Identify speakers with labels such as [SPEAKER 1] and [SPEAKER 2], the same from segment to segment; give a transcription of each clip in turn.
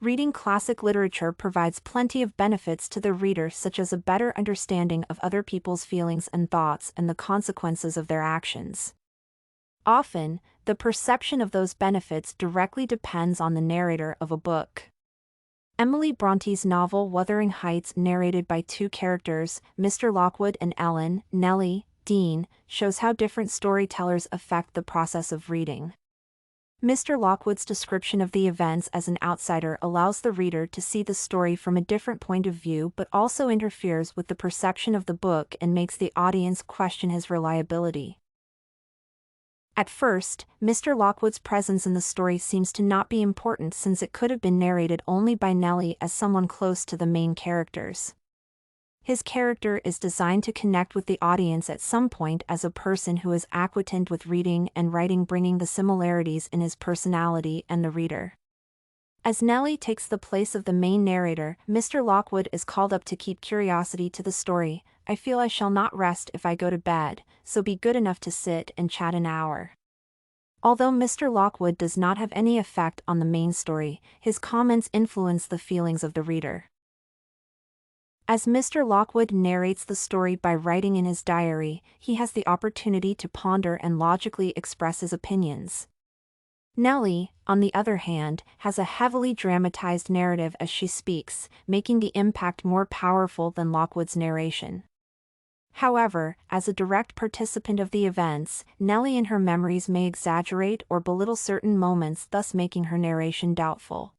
[SPEAKER 1] Reading classic literature provides plenty of benefits to the reader, such as a better understanding of other people's feelings and thoughts and the consequences of their actions. Often, the perception of those benefits directly depends on the narrator of a book. Emily Bronte's novel Wuthering Heights, narrated by two characters, Mr. Lockwood and Ellen, Nelly, Dean, shows how different storytellers affect the process of reading. Mr. Lockwood's description of the events as an outsider allows the reader to see the story from a different point of view, but also interferes with the perception of the book and makes the audience question his reliability. At first, Mr. Lockwood's presence in the story seems to not be important, since it could have been narrated only by Nelly as someone close to the main characters. His character is designed to connect with the audience at some point as a person who is acquainted with reading and writing, bringing the similarities in his personality and the reader. As Nelly takes the place of the main narrator, Mr. Lockwood is called up to keep curiosity to the story. "I feel I shall not rest if I go to bed, so be good enough to sit and chat an hour." Although Mr. Lockwood does not have any effect on the main story, his comments influence the feelings of the reader. As Mr. Lockwood narrates the story by writing in his diary, he has the opportunity to ponder and logically express his opinions. Nelly, on the other hand, has a heavily dramatized narrative as she speaks, making the impact more powerful than Lockwood's narration. However, as a direct participant of the events, Nelly in her memories may exaggerate or belittle certain moments, thus making her narration doubtful.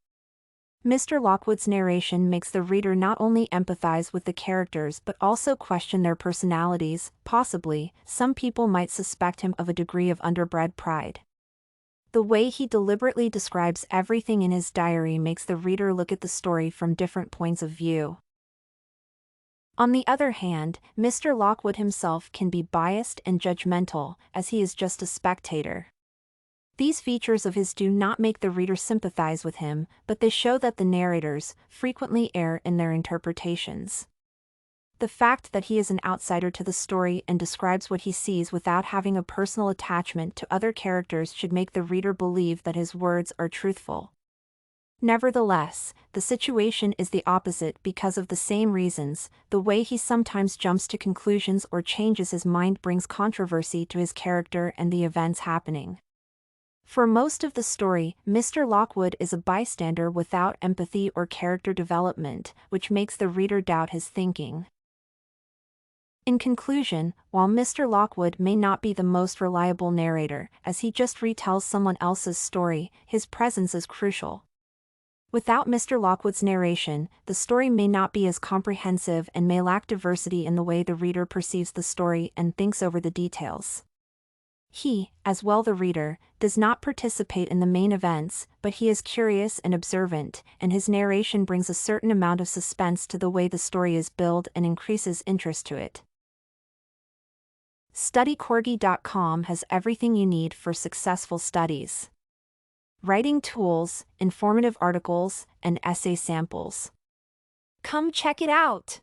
[SPEAKER 1] Mr. Lockwood's narration makes the reader not only empathize with the characters but also question their personalities. Possibly, some people might suspect him of a degree of underbred pride. The way he deliberately describes everything in his diary makes the reader look at the story from different points of view. On the other hand, Mr. Lockwood himself can be biased and judgmental, as he is just a spectator. These features of his do not make the reader sympathize with him, but they show that the narrators frequently err in their interpretations. The fact that he is an outsider to the story and describes what he sees without having a personal attachment to other characters should make the reader believe that his words are truthful. Nevertheless, the situation is the opposite because of the same reasons. The way he sometimes jumps to conclusions or changes his mind brings controversy to his character and the events happening. For most of the story, Mr. Lockwood is a bystander without empathy or character development, which makes the reader doubt his thinking. In conclusion, while Mr. Lockwood may not be the most reliable narrator, as he just retells someone else's story, his presence is crucial. Without Mr. Lockwood's narration, the story may not be as comprehensive and may lack diversity in the way the reader perceives the story and thinks over the details. He, as well the reader, does not participate in the main events, but he is curious and observant, and his narration brings a certain amount of suspense to the way the story is built and increases interest to it. StudyCorgi.com has everything you need for successful studies. Writing tools, informative articles, and essay samples. Come check it out!